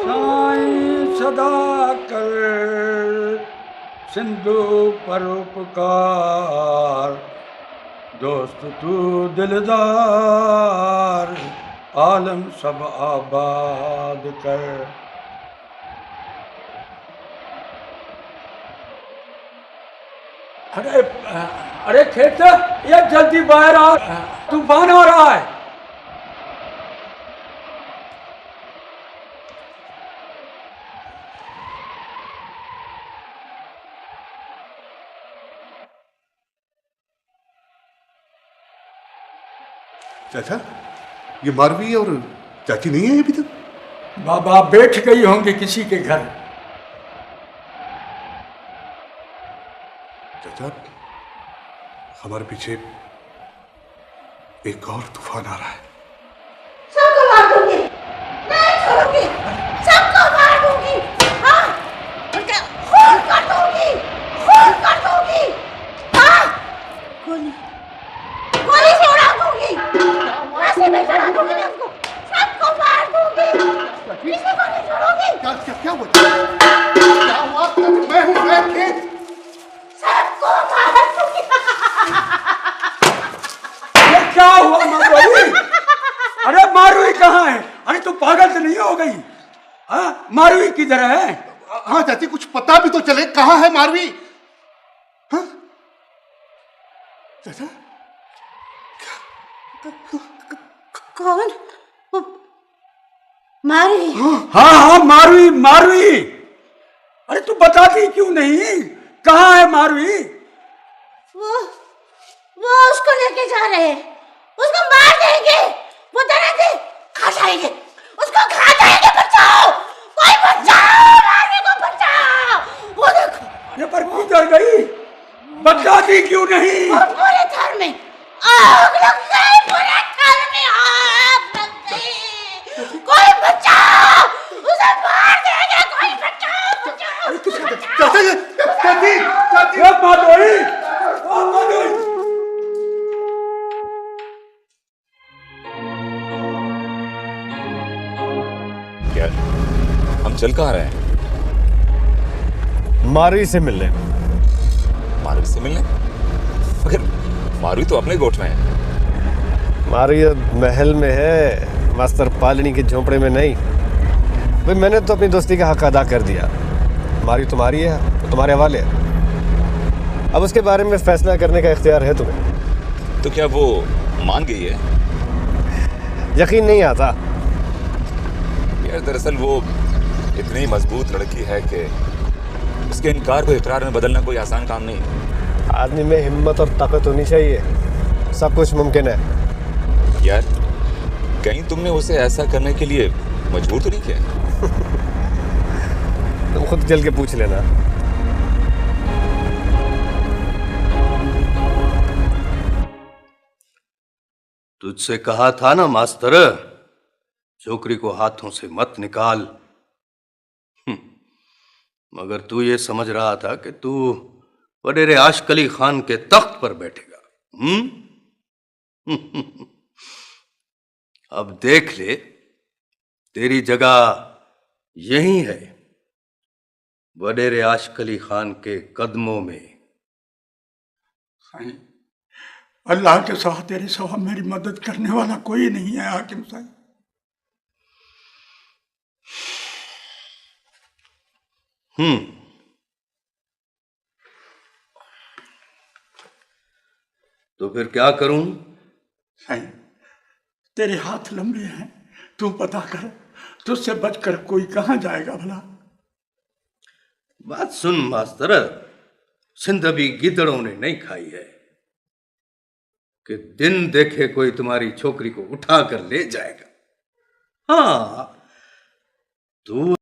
साईं सदा कर सिंधु परोपकार, दोस्त तू दिलदार, आलम सब आबाद कर। अरे अरे खेत ये जल्दी बाहर आ, तूफान आ रहा है। चाचा, ये मारवी और चाची नहीं है अभी तक? बाबा बैठ गई होंगी किसी के घर। चाचा, हमारे पीछे एक और तूफान आ रहा है। सबको मार दूंगी, नहीं छोड़ूंगी, सबको मार दूंगी, हाँ, उनके खून कर दूंगी, हाँ, गोली से उड़ा दूंगी, फांसी में चढ़ा दूंगी उसको, सबको मार दूंगी, किसी को नहीं छोड़ूंगी। क्या हुआ? क्या हुआ? मैं हूँ, मैं खेत। सबको मार दूंगी। ये क्या हुआ मारुई? अरे मारुई कहाँ है? अरे तू पागल तो नहीं हो गई? हाँ, मारुई किधर है? हाँ चाची, कुछ पता भी तो चले, कहाँ है मारवी? हाँ? चाचा, कौन? मारी? हाँ हाँ मारुई मारुई। अरे तू बताती क्यों नहीं? कहाँ है मारुई? वो उसको लेके जा रहे हैं, उसको मार देंगे, वो दरअसल खा जाएंगे, उसको खा जाएंगे। बचाओ, कोई बचाओ, मारने को बचाओ। वो देखो, ये पर किधर गई? बताती क्यों नहीं? और पूरे घर में आग लग गई, पूरे घर में आग लग गई। कोई बचाओ, उसे मार देंगे, कोई बचाओ, बचाओ, बचाओ। चाची, चाची, चाची। ये मारुई, ओ मारुई। क्या हम चल कहाँ रहे हैं? मारुई से मिलने। मारुई से मिलने? मगर मारुई तो अपने गोठ में है। मारुई महल में है, मास्टर पालनी के झोंपड़े में नहीं। भाई मैंने तो अपनी दोस्ती का हक अदा कर दिया। मारुई तुम्हारी है, तो तुम्हारे हवाले है। अब उसके बारे में फैसला करने का इख्तियार है तुम्हें। तो क्या वो मान गई है? यकीन नहीं आता। यार दरअसल वो इतनी मजबूत लड़की है कि उसके इनकार को इकरार में बदलना कोई आसान काम नहीं है। आदमी में हिम्मत और ताकत होनी चाहिए, सब कुछ मुमकिन है। यार कहीं तुमने उसे ऐसा करने के लिए मजबूर तो नहीं किया? तुम खुद चल के पूछ लेना। तुझसे कहा था ना मास्टर, छोकरी को हाथों से मत निकाल। मगर तू ये समझ रहा था कि तू वडेरे आशिक अली खान के तख्त पर बैठेगा। अब देख ले, तेरी जगह यही है, वडेरे आशिक अली खान के कदमों में। साईं, अल्लाह के साथ तेरे सिवा मेरी मदद करने वाला कोई नहीं है हाकिम साईं। तो फिर क्या करूं? साईं, तेरे हाथ लंबे हैं, तू पता कर, तुझसे बचकर कोई कहाँ जाएगा भला? बात सुन मास्टर, सिंध अभी गिदड़ों ने नहीं खाई है कि दिन देखे कोई तुम्हारी छोकरी को उठा कर ले जाएगा। हाँ, तू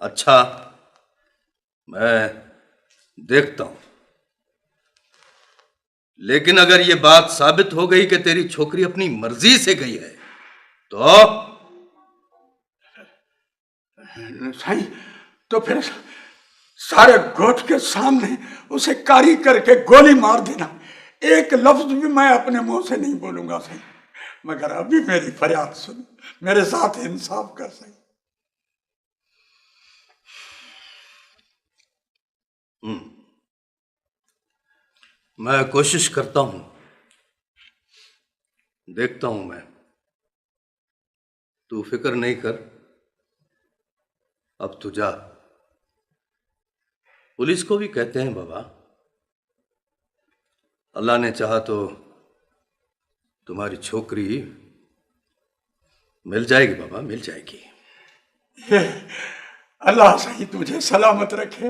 अच्छा, मैं देखता हूं। लेकिन अगर ये बात साबित हो गई कि तेरी छोकरी अपनी मर्जी से गई है तो साईं, तो फिर सारे गोठ के सामने उसे कारी करके गोली मार देना। एक लफ्ज भी मैं अपने मुंह से नहीं बोलूंगा साईं, मगर अभी मेरी फरियाद सुन, मेरे साथ इंसाफ कर साईं। मैं कोशिश करता हूं, देखता हूं मैं। तू फिक्र नहीं कर, अब तू जा। पुलिस को भी कहते हैं बाबा, अल्लाह ने चाहा तो तुम्हारी छोकरी मिल जाएगी बाबा, मिल जाएगी। अल्लाह सही तुझे सलामत रखे,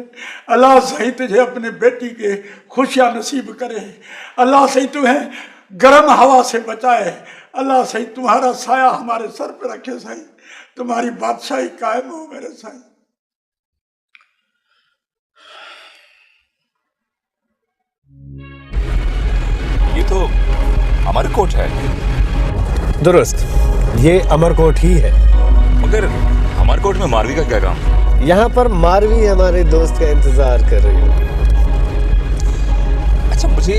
अल्लाह सही तुझे अपने बेटी के खुशियां नसीब करे, अल्लाह सही तुम्हें गर्म हवा से बचाए, अल्लाह सही तुम्हारा साया हमारे सर पे रखे सही, तुम्हारी बादशाही कायम हो मेरे सही। ये तो अमरकोट है। दुरुस्त, ये अमरकोट ही है। मगर अमरकोट में मारवी का क्या काम? यहाँ पर मारवी हमारे दोस्त का इंतजार कर रही होगी। अच्छा, मुझे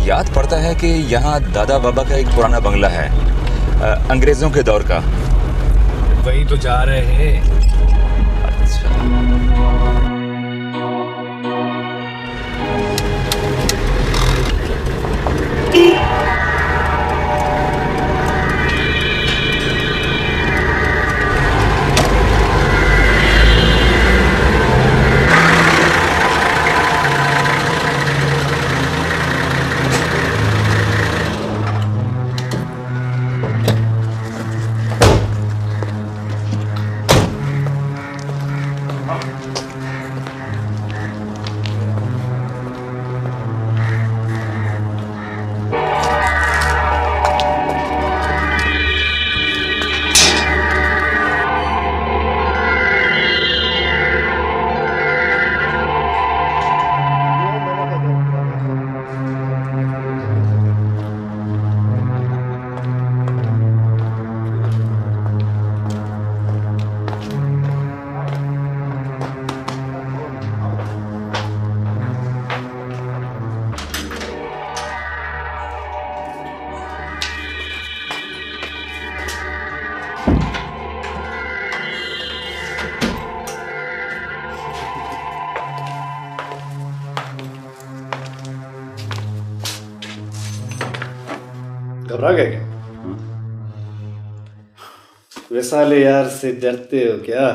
याद पड़ता है कि यहाँ दादा बाबा का एक पुराना बंगला है, अंग्रेजों के दौर का। वही तो जा रहे हैं। अच्छा, घबरा गए क्या? वैसाले यार से डरते हो क्या?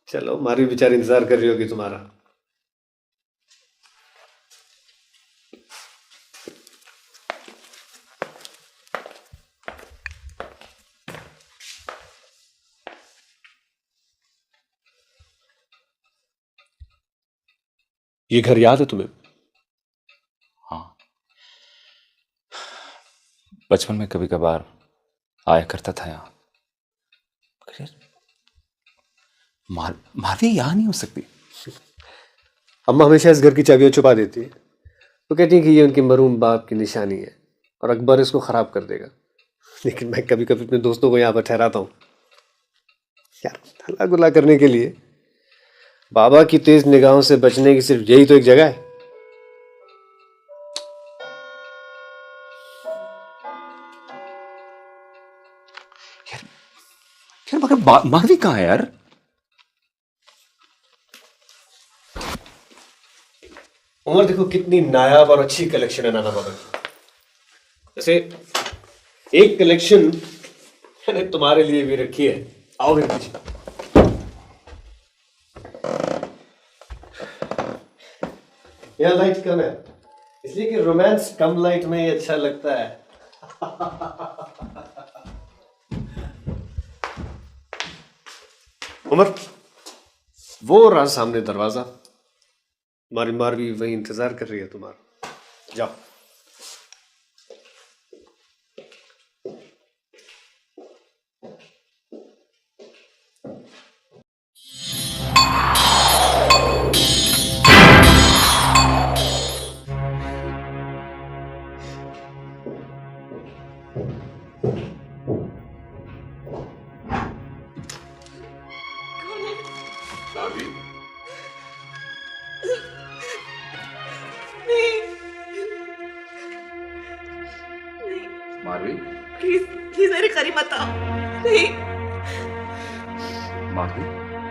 चलो, मारी बेचारी इंतजार कर रही होगी तुम्हारा। ये घर याद है तुम्हें? हाँ, बचपन में कभी कभार आया करता था यहाँ। मारवी यहाँ नहीं हो सकती। अम्मा हमेशा इस घर की चाबियां छुपा देती है, तो कहती है कि ये उनके मरूम बाप की निशानी है और अकबर इसको खराब कर देगा। लेकिन मैं कभी कभी अपने दोस्तों को यहाँ पर ठहराता हूँ यार, हल्ला गुल्ला करने के लिए। बाबा की तेज निगाहों से बचने की सिर्फ यही तो एक जगह है। यार मगर मारवी कहाँ है यार? उमर देखो कितनी नायाब और अच्छी कलेक्शन है नाना बाबा की। जैसे एक कलेक्शन मैंने तुम्हारे लिए भी रखी है, आओ मेरे पीछे। यहाँ लाइट कम है, इसलिए कि रोमांस कम लाइट में ही अच्छा लगता है। उमर, वो रहा सामने दरवाजा, हमारी मारवी वही इंतजार कर रही है तुम्हारा। जाओ। माधवी, प्लीज प्लीज मेरे करीब मत आओ। नहीं माधवी,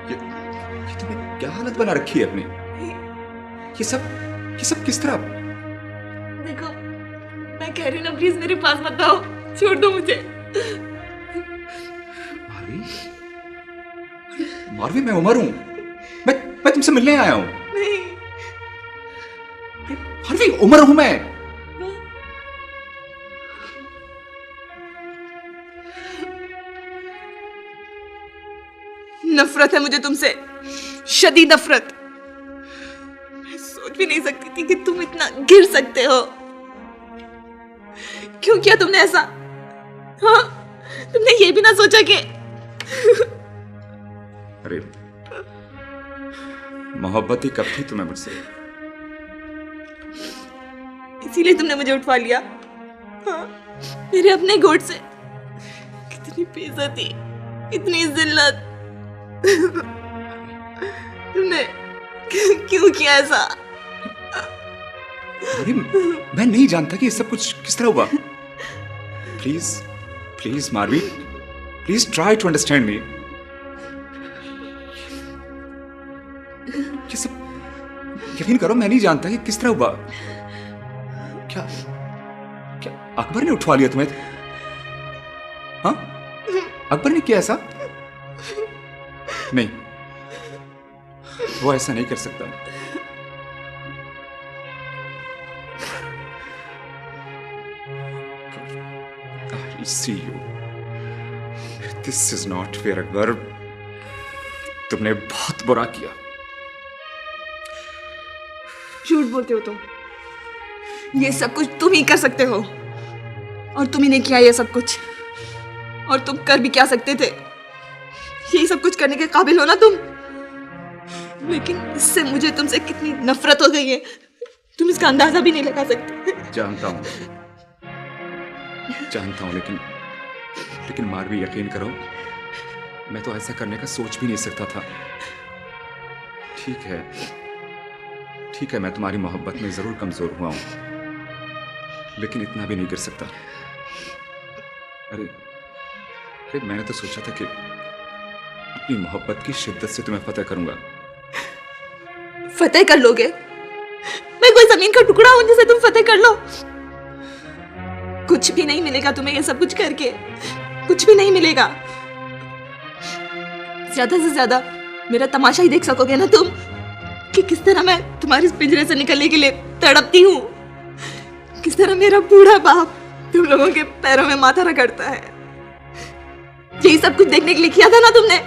ये तुमने क्या हालत बना रखी है अपनी? ये सब किस तरह? देखो, मैं कह रही हूँ ना, प्लीज मेरे पास मत आओ, छोड़ दो मुझे। माधवी, माधवी, मैं उमर हूं, मैं तुमसे मिलने आया हूं। नहीं माधवी, उमर हूं मैं। नफरत है मुझे तुमसे, शदीद नफरत। मैं सोच भी नहीं सकती थी कि तुम इतना गिर सकते हो। क्यों किया तुमने ऐसा? हाँ, तुमने ये भी ना सोचा कि अरे, मोहब्बत ही कब थी तुम्हें मुझसे? इसीलिए तुमने मुझे उठवा लिया। हाँ, मेरे अपने गोद से। कितनी बेइज्जती, इतनी जिल्लत। तुमने क्यों किया ऐसा? अरे, मैं नहीं जानता कि ये सब कुछ किस तरह हुआ। Please Madhavi, please try to understand me. ये सब यकीन करो, मैं नहीं जानता कि किस तरह हुआ। क्या अकबर ने उठवा लिया तुम्हें? हाँ, अकबर ने किया ऐसा? नहीं, वो ऐसा नहीं कर सकता। I see you. This is not fair, Akbar. तुमने बहुत बुरा किया। झूठ बोलते हो तुम। ये सब कुछ तुम ही कर सकते हो, और तुम ही ने किया ये सब कुछ। और तुम कर भी क्या सकते थे? यही सब कुछ करने के काबिल हो ना तुम। लेकिन इससे मुझे तुमसे कितनी नफरत हो गई है, तुम इसका अंदाजा भी नहीं लगा सकते। जानता हूं, लेकिन माधवी, यकीन करो, मैं तो ऐसा करने का सोच भी नहीं सकता था। ठीक है, मैं तुम्हारी मोहब्बत में जरूर कमजोर हुआ हूं, लेकिन इतना भी नहीं गिर सकता। अरे, मैंने तो सोचा था कि अपनी मोहब्बत की शिद्दत से तुम्हें फतेह करूंगा। फतेह कर लोगे? मैं कोई जमीन का टुकड़ा हूं जिसे तुम फतेह कर लो? कुछ भी नहीं मिलेगा तुम्हें ये सब कुछ करके, कुछ भी नहीं मिलेगा। ज्यादा से ज्यादा मेरा तमाशा ही देख सकोगे ना तुम, कि किस तरह मैं तुम्हारे इस पिंजरे से निकलने के लिए तड़पती हूँ, किस तरह मेरा बूढ़ा बाप तुम लोगों के पैरों में माथा रगड़ता है। यही सब कुछ देखने के लिए किया था ना तुमने?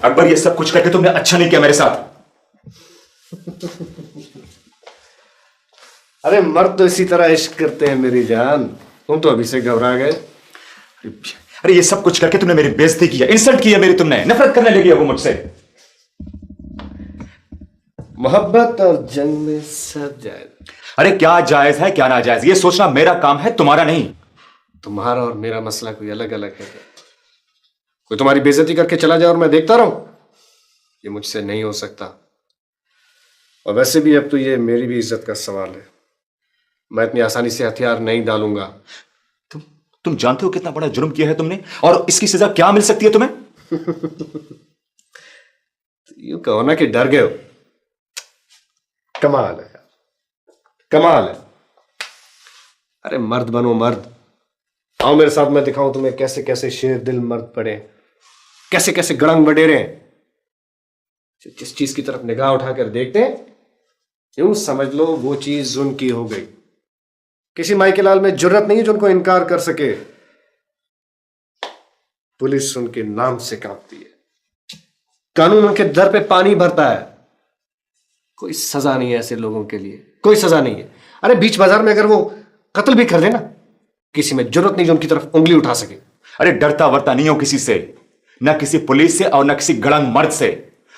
अकबर, ये सब कुछ करके तुमने अच्छा नहीं किया मेरे साथ। अरे, मर्द तो इसी तरह इश्क करते हैं मेरी जान। तुम तो अभी से घबरा गए। अरे, ये सब कुछ करके तुमने मेरी बेइज्जती की है, इंसल्ट की है मेरी, तुमने नफरत करने लगी है वो मुझसे। मोहब्बत और जंग में सब जायज। अरे, क्या जायज है क्या नाजायज, ये सोचना मेरा काम है, तुम्हारा नहीं। तुम्हारा और मेरा मसला कोई अलग अलग है? कोई तुम्हारी बेइज्जती करके चला जाए और मैं देखता रहूं? ये मुझसे नहीं हो सकता। और वैसे भी अब तो ये मेरी भी इज्जत का सवाल है। मैं इतनी आसानी से हथियार नहीं डालूंगा। तुम जानते हो कितना बड़ा जुर्म किया है तुमने, और इसकी सजा क्या मिल सकती है तुम्हें? यूं कहो ना कि डर गए हो। कमाल है यार, कमाल है। अरे, मर्द बनो मर्द। आओ मेरे साथ, मैं दिखाऊं तुम्हें कैसे कैसे शेर दिल मर्द पड़े, कैसे कैसे गड़ंग बडेरे। जिस चीज की तरफ निगाह उठाकर देखते हैं, यूं समझ लो वो चीज उनकी हो गई। किसी माइके लाल में जुर्रत नहीं है जो उनको इनकार कर सके। पुलिस उनके नाम से कांपती है, कानून उनके दर पे पानी भरता है। कोई सजा नहीं है ऐसे लोगों के लिए, कोई सजा नहीं है। अरे बीच बाजार में अगर वो कत्ल भी कर देना, किसी में जरूरत नहीं जो उनकी तरफ उंगली उठा सके। अरे डरता वरता नहीं हो किसी से, ना किसी पुलिस से और ना किसी गड़ंग मर्द से,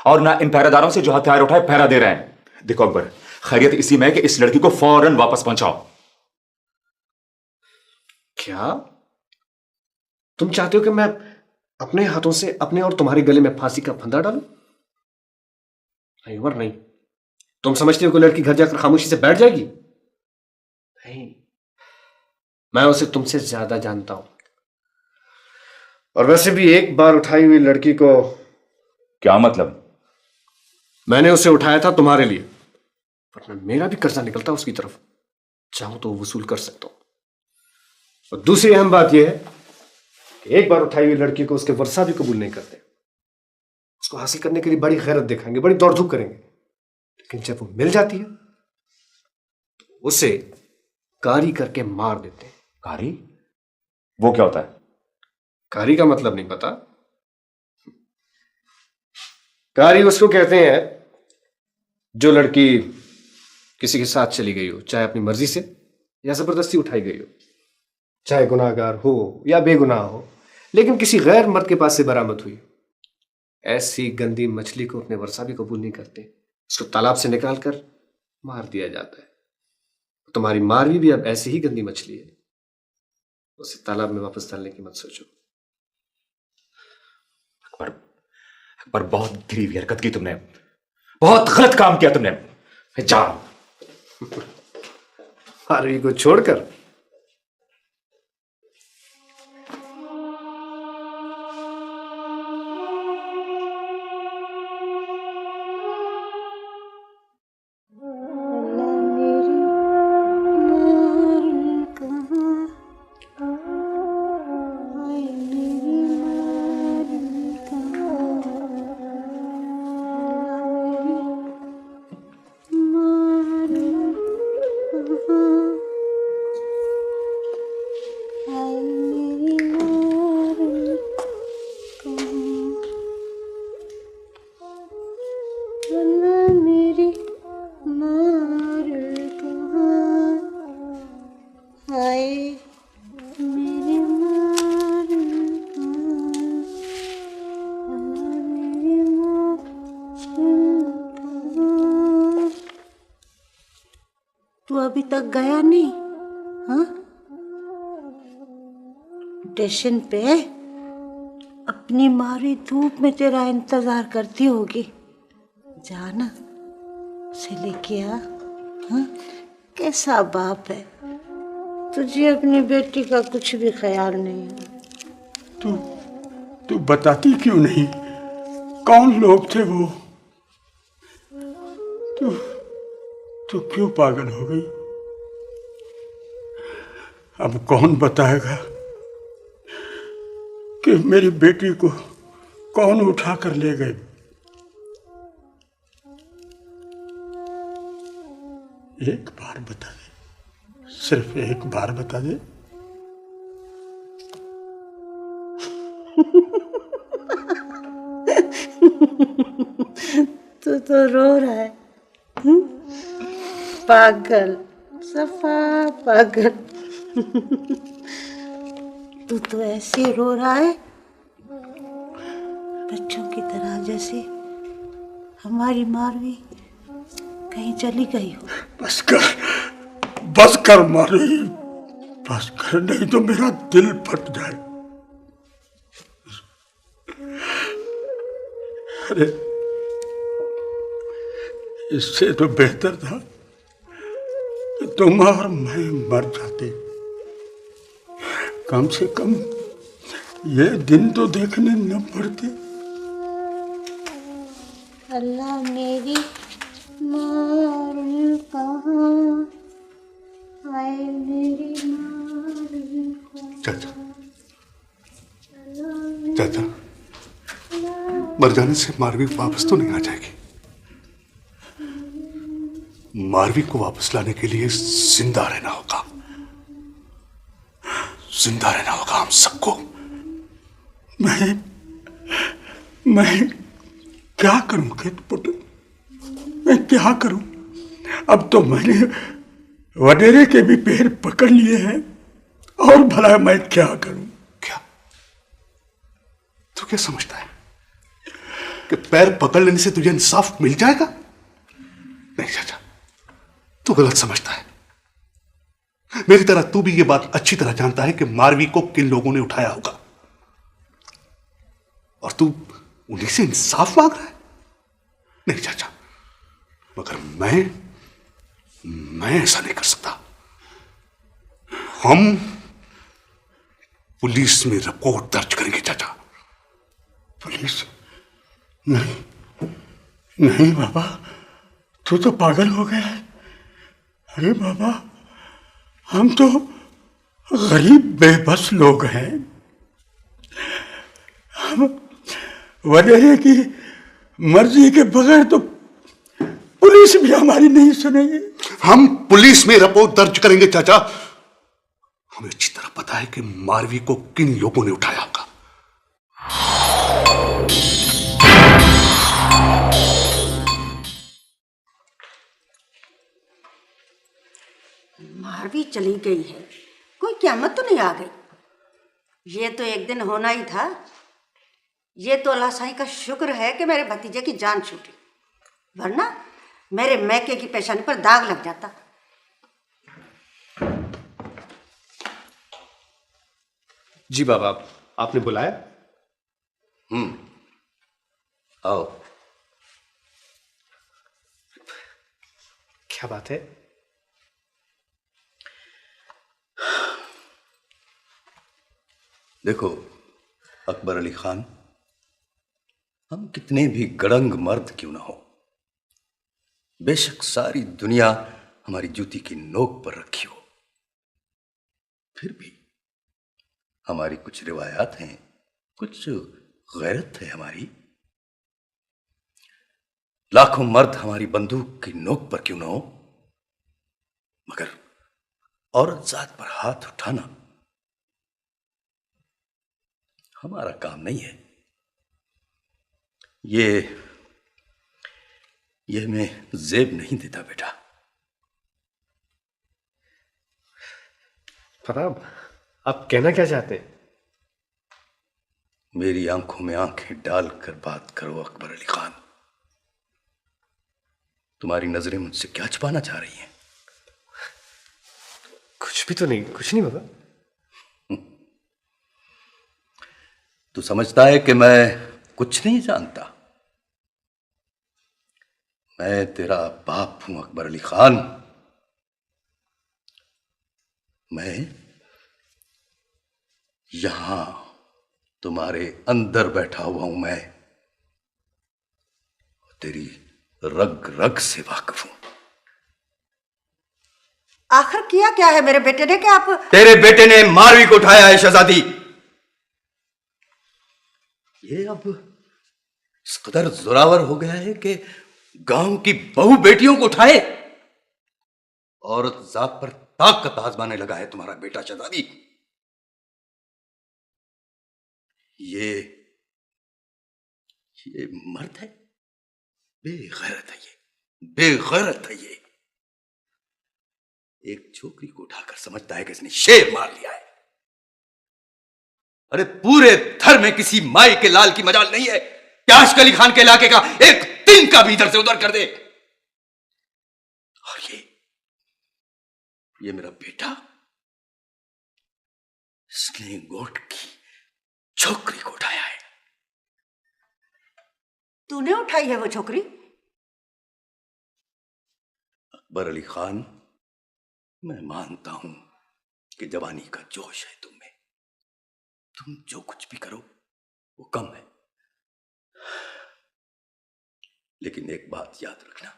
और ना इन पहरेदारों से जो हथियार उठाए पहरा दे रहे हैं। देखो अकबर, खैरियत इसी में है कि इस लड़की को फौरन वापस पहुंचाओ। क्या तुम चाहते हो कि मैं अपने हाथों से अपने और तुम्हारे गले में फांसी का फंदा डालूं? नहीं उमर नहीं। तुम समझते हो कि लड़की घर जाकर खामोशी से बैठ जाएगी? नहीं, मैं उसे तुमसे ज्यादा जानता हूं। और वैसे भी एक बार उठाई हुई लड़की को, क्या मतलब? मैंने उसे उठाया था तुम्हारे लिए, वरना मेरा भी कर्जा निकलता उसकी तरफ, चाहूं तो वसूल कर सकता हूं। और दूसरी अहम बात यह है कि एक बार उठाई हुई लड़की को उसके वर्षा भी कबूल नहीं करते। उसको हासिल करने के लिए बड़ी गैरत दिखाएंगे, बड़ी दौड़ धूप करेंगे, लेकिन जब वो मिल जाती है तो उसे कारी करके मार देते हैं। कारी? वो क्या होता है? कारी का मतलब नहीं पता? कारी उसको कहते हैं जो लड़की किसी के साथ चली गई हो, चाहे अपनी मर्जी से या जबरदस्ती उठाई गई हो, चाहे गुनाहगार हो या बेगुनाह हो, लेकिन किसी गैर मर्द के पास से बरामद हुई। ऐसी गंदी मछली को अपने वर्षा भी कबूल नहीं करते, उसको तालाब से निकालकर मार दिया जाता है। तुम्हारी मारवी भी अब ऐसी ही गंदी मछली है, उसे तालाब में वापस डालने की मत सोचो। अकबर, बहुत गिरी हुई हरकत की तुमने, बहुत गलत काम किया तुमने। मैं जा रहा हूं। मारवी को छोड़कर? तू अभी तक गया नहीं? हाँ, स्टेशन पे अपनी मारी धूप में तेरा इंतजार करती होगी। जाना, उसे लेके आ। हाँ, कैसा बाप है, तुझे अपनी बेटी का कुछ भी ख्याल नहीं है। तू बताती क्यों नहीं? कौन लोग थे वो? तू क्यों पागल हो गई? अब कौन बताएगा कि मेरी बेटी को कौन उठा कर ले गए? एक बार बता दे, सिर्फ एक बार बता दे। तू तो रो रहा है। पागल, सफा पागल। तू तो ऐसे रो रहा है बच्चों की तरह, जैसे हमारी मारवी कहीं चली गई हो। बस कर मारवी, बस कर, नहीं तो मेरा दिल फट जाए। अरे इससे तो बेहतर था कि तुम और मैं मर जाते। कम से कम ये दिन तो देखने न पड़ते। अल्लाह मेरी मारू कहाँ, हाय मेरी मारू कहाँ। चाचा, मर जाने से मारवी वापस तो नहीं आ जाएगी। मारवी को वापस लाने के लिए जिंदा रहना होगा, जिंदा रहना होगा हम सबको। मैं क्या करूं खेत पुट? मैं क्या करूं? अब तो मैंने वडेरे के भी पैर पकड़ लिए हैं, और भला मैं क्या करूं? क्या तू क्या समझता है कि पैर पकड़ लेने से तुझे इंसाफ मिल जाएगा? नहीं चाचा, तू गलत समझता है। मेरी तरह तू भी ये बात अच्छी तरह जानता है कि मारवी को किन लोगों ने उठाया होगा, और तू उन्हीं से इंसाफ मांग रहा है। नहीं चाचा, मगर मैं ऐसा नहीं कर सकता। हम पुलिस में रिपोर्ट दर्ज करेंगे चाचा। पुलिस? नहीं नहीं बाबा, तू तो पागल हो गया है। अरे बाबा, हम तो गरीब बेबस लोग हैं। हम वडेरे की मर्जी के बगैर तो पुलिस भी हमारी नहीं सुनेगी। हम पुलिस में रिपोर्ट दर्ज करेंगे चाचा। हमें अच्छी तरह पता है कि मारवी को किन लोगों ने उठाया होगा। मारवी चली गई है, कोई क़यामत तो नहीं आ गई। ये तो एक दिन होना ही था। ये तो अल्लाह साईं का शुक्र है कि मेरे भतीजे की जान छूटी, वरना मेरे मैके की पेशानी पर दाग लग जाता। जी बाबा, आपने बुलाया? आओ। क्या बात है? देखो अकबर अली खान, हम कितने भी गड़ंग मर्द क्यों ना हो, बेशक सारी दुनिया हमारी जूती की नोक पर रखी हो, फिर भी हमारी कुछ रिवायात हैं, कुछ गैरत है हमारी। लाखों मर्द हमारी बंदूक की नोक पर क्यों ना हो, मगर औरत जात पर हाथ उठाना हमारा काम नहीं है। ये मैं जेब नहीं देता बेटा। फराब, आप कहना क्या चाहते हैं? मेरी आंखों में आंखें डालकर बात करो अकबर अली खान। तुम्हारी नजरें मुझसे क्या छुपाना चाह रही हैं? कुछ भी तो नहीं, कुछ नहीं बाबा। तू समझता है कि मैं कुछ नहीं जानता? मैं तेरा बाप हूं अकबर अली खान। मैं यहां तुम्हारे अंदर बैठा हुआ हूं। मैं तेरी रग रग से वाकिफ हूं। आखिर किया क्या है मेरे बेटे ने कि आप? तेरे बेटे ने मारवी को उठाया है शहजादी। ये अब इस कदर जोरावर हो गया है कि गांव की बहू बेटियों को उठाए। औरत जात पर ताकत आजमाने लगा है तुम्हारा बेटा शहजादी। ये मर्द है, बेगैरत है, ये बेगैरत है। ये एक छोकरी को उठाकर समझता है कि इसने शेर मार लिया है। अरे पूरे थर में किसी माई के लाल की मजाल नहीं है कि आशिक अली खान के इलाके का एक तिनका भी इधर से उधर कर दे। और ये मेरा बेटा, इसने गोट की छोकरी को उठाया है। तूने उठाई है वो छोकरी? अकबर अली खान, मैं मानता हूं कि जवानी का जोश है तुम में। तुम जो कुछ भी करो वो कम है, लेकिन एक बात याद रखना,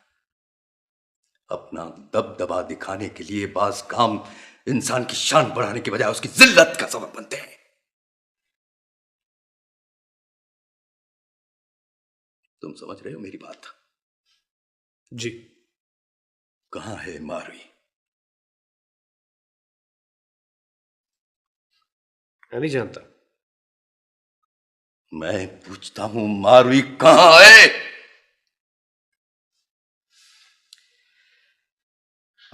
अपना दबदबा दिखाने के लिए बाज काम इंसान की शान बढ़ाने के बजाय उसकी जिल्लत का सबब बनते हैं। तुम समझ रहे हो मेरी बात? जी। कहां है मारवी? मैं नहीं जानता। मैं पूछता हूं मारवी कहां है?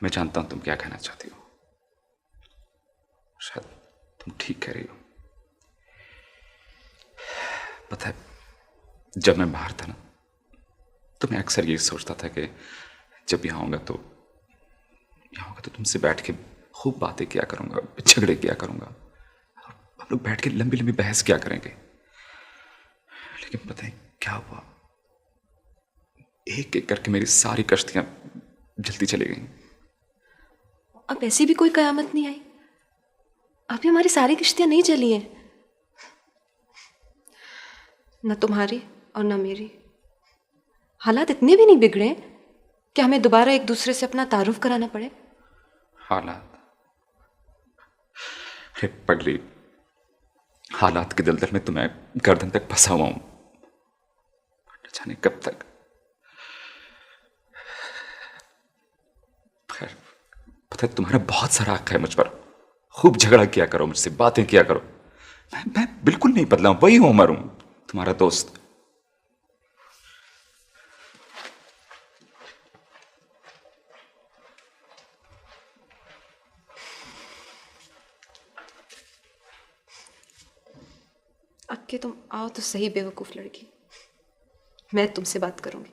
मैं जानता हूं तुम क्या कहना चाहती हो, शायद तुम ठीक कह रही हो। पता है, जब मैं बाहर था ना, तो मैं अक्सर ये सोचता था कि जब यहाँ होगा तो तुमसे बैठ के खूब बातें किया करूंगा, झगड़े किया करूंगा, हम लोग बैठ के लंबी लंबी बहस किया करेंगे। लेकिन पता है क्या हुआ, एक एक करके मेरी सारी कश्तियां जलती चली गई। अब ऐसी भी कोई कयामत नहीं आई, अभी हमारी सारी किश्तियां नहीं जली हैं, न तुम्हारी और न मेरी। हालात इतने भी नहीं बिगड़े कि हमें दोबारा एक दूसरे से अपना तारुफ कराना पड़े। हालात, अरे पगली, हालात के दलदल में तुम्हें गर्दन तक फंसा हुआ हूं, न जाने कब तक। खैर, पता है तुम्हारा बहुत सारा हक है मुझ पर, खूब झगड़ा किया करो मुझसे, बातें किया करो। मैं बिल्कुल नहीं बदला हूं, वही हूं, उमर हूं, तुम्हारा दोस्त। अब के तुम आओ तो सही बेवकूफ लड़की, मैं तुमसे बात करूंगी।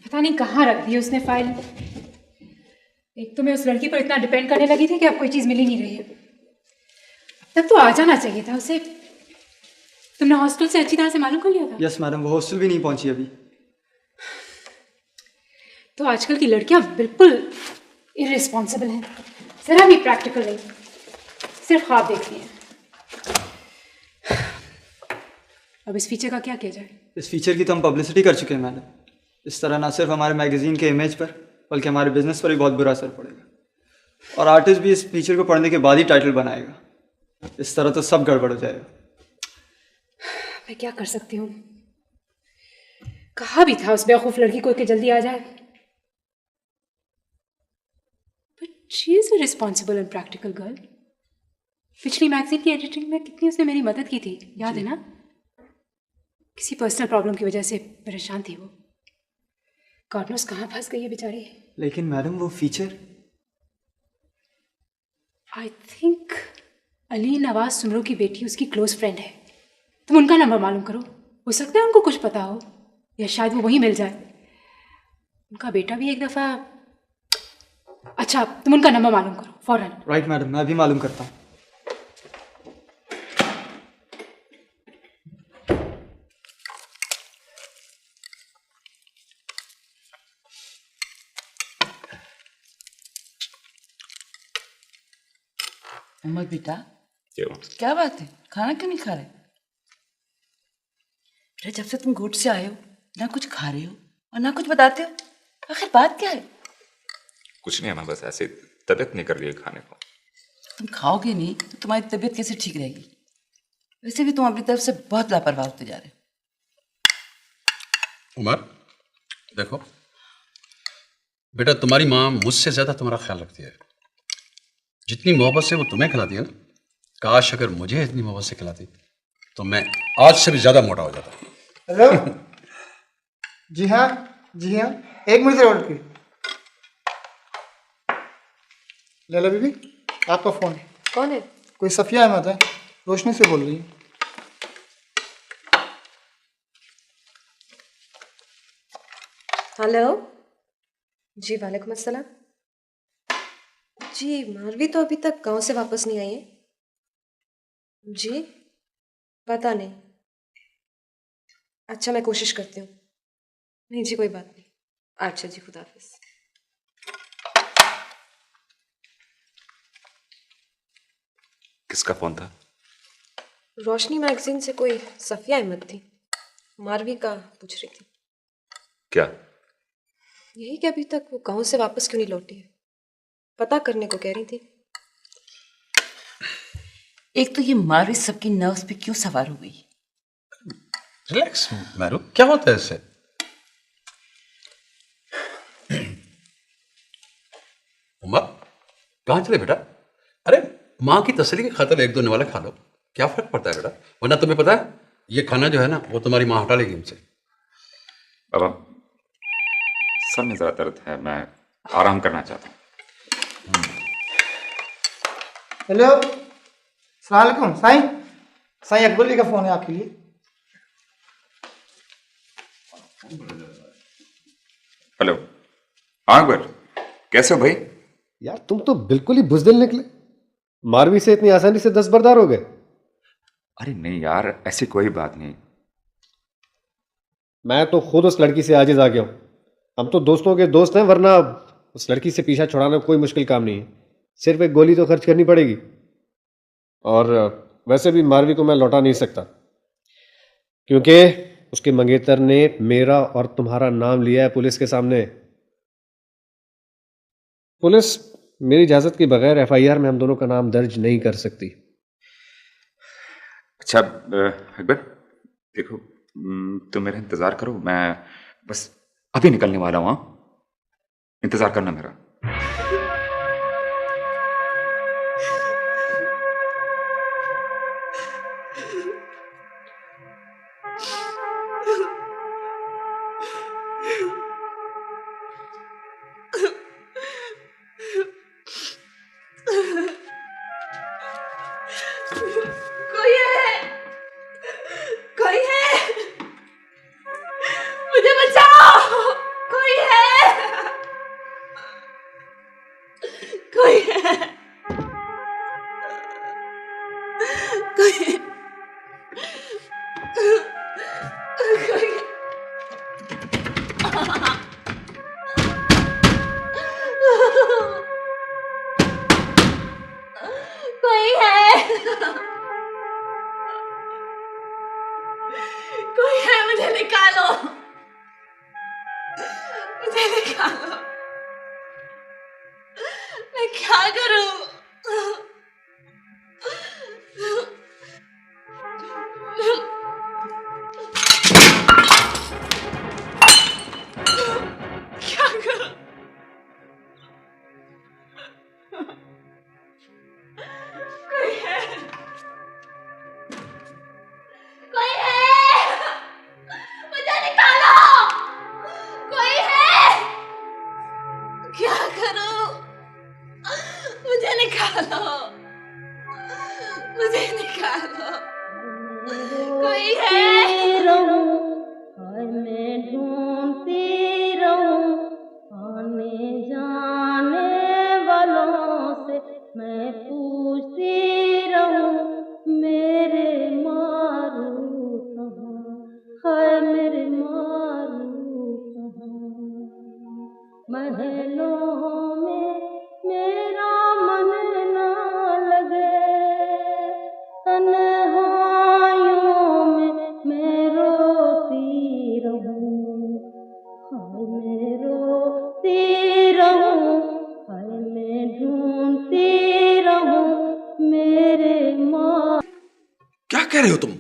पता नहीं कहाँ रख दी उसने फाइल। एक तो मैं उस लड़की पर इतना डिपेंड करने लगी थी कि अब कोई चीज़ मिल ही नहीं रही है। तब तो आ जाना चाहिए था उसे। तुमने हॉस्टल से अच्छी तरह से मालूम कर लिया था? यस मैडम, वो हॉस्टल भी नहीं पहुंची अभी। तो आजकल की लड़कियां बिल्कुल इररिस्पॉन्सिबल हैं, जरा भी प्रैक्टिकल नहीं, सिर्फ ख्वाब देखती हैं। अब इस फीचर का क्या किया जाए? इस फीचर की तो हम पब्लिसिटी कर चुके हैं मैडम। इस तरह ना सिर्फ हमारे मैगजीन के इमेज पर बल्कि हमारे बिजनेस पर भी बहुत बुरा असर पड़ेगा, और आर्टिस्ट भी इस फीचर को पढ़ने के बाद ही टाइटल बनाएगा। इस तरह तो सब गड़बड़ हो जाएगा। मैं क्या कर सकती हूँ? कहा भी था उस बेवकूफ लड़की को कि जल्दी आ जाए, but she is a responsible and practical girl. पिछली मैगजीन की एडिटिंग में कितनी उसने मेरी मदद की थी, याद है ना? किसी पर्सनल प्रॉब्लम की वजह से परेशान थी वो। गॉड नोस कहाँ फंस गई है बेचारी। लेकिन मैडम वो feature, I think Ali Nawaz Soomro की बेटी उसकी क्लोज फ्रेंड है। तुम उनका नंबर मालूम करो, हो सकता है उनको कुछ पता हो, या शायद वो वहीं मिल जाए। उनका बेटा भी एक दफ़ा, अच्छा तुम उनका नंबर मालूम करो फौरन। राइट मैडम, मैं भी मालूम करता हूँ। उमर बेटा, क्यों? क्या बात है, खाना क्यों नहीं खा रहे? बेटा जब से तुम गोट से आए हो ना कुछ खा रहे हो और ना कुछ बताते हो, आखिर बात क्या है? कुछ नहीं, हमें बस ऐसे तबीयत नहीं कर रही है खाने को। तुम खाओगे नहीं तो तुम्हारी तबीयत कैसे ठीक रहेगी? वैसे भी तुम अपनी तरफ से बहुत लापरवाह होते जा रहे हो। उमर देखो बेटा, तुम्हारी माँ मुझसे ज्यादा तुम्हारा ख्याल रखती है। जितनी मोहब्बत से वो तुम्हें खिलाती है ना, काश अगर मुझे इतनी मोहब्बत से खिलाती तो मैं आज से भी ज्यादा मोटा हो जाता। हेलो, जी हाँ, एक मिनट से होल्ड की। लैला बीबी, आपका फोन। कौन है? कोई सफिया अहमद है, रोशनी से बोल रही है। हेलो जी, वालेकुम अस्सलाम जी। मारवी तो अभी तक गांव से वापस नहीं आई है जी, पता नहीं। अच्छा, मैं कोशिश करती हूँ। नहीं जी, कोई बात नहीं। अच्छा जी, खुदा हाफिज। किसका फोन था? रोशनी मैगजीन से कोई सफिया अहमद थी, मारवी का पूछ रही थी। क्या? यही कि अभी तक वो गांव से वापस क्यों नहीं लौटी है, पता करने को कह रही थी। एक तो ये मारवी सबकी नर्व्स पे क्यों सवार हो गई? रिलैक्स मैरू, क्या होता है इससे? उमर कहाँ चले बेटा? अरे माँ की तसल्ली की खातिर एक दो निवाला खा लो, क्या फर्क पड़ता है बेटा, वरना तुम्हें पता है ये खाना जो है ना वो तुम्हारी माँ हटा लेगी हमसे। बाबा सर में ज़रा दर्द है, मैं आराम करना चाहता हूँ। हेलो, अस्सलाम वालेकुम साईं। साईं अकबर जी का फोन है आपके लिए। हेलो, हाँ अकबर, कैसे हो भाई? यार तुम तो बिल्कुल ही बुज़दिल निकले, मारवी से इतनी आसानी से दस्तबरदार हो गए। अरे नहीं यार, ऐसी कोई बात नहीं। मैं तो खुद उस लड़की से आजिज आ गया हूँ। हम तो दोस्तों के दोस्त हैं, वरना उस लड़की से पीछा छुड़ाना कोई मुश्किल काम नहीं है। सिर्फ एक गोली तो खर्च करनी पड़ेगी, और वैसे भी मारवी को मैं लौटा नहीं सकता, क्योंकि उसके मंगेतर ने मेरा और तुम्हारा नाम लिया है पुलिस के सामने। पुलिस मेरी इजाज़त के बगैर एफआईआर में हम दोनों का नाम दर्ज नहीं कर सकती। अच्छा अकबर देखो, तुम मेरा इंतज़ार करो, मैं बस अभी निकलने वाला हूँ। इंतज़ार करना मेरा। कोई है, कोई है, मुझे बचाओ, कोई है, कोई है, कोई है, कोई कोई है, कोई है, मुझे निकालो, मुझे निकालो, मैं क्या करूं? क्या करूं? कोई है, कोई है, मुझे निकालो, कोई है, क्या करूं? मुझे निकालो, मुझे निकालो, कोई है। मैं ढूंढती रहूं आने जाने वालों से, मैं पूछती रहूं मेरे मारू कहाँ, हाय मेरे मारू कहाँ। महलों में मेरा मन ना लगे, तन्हाइयों में मैं रोती रहूं, हाय मैं रोती रहूं, हाय मैं ढूंढती रहूं मेरे माँ। क्या कह रहे हो तुम?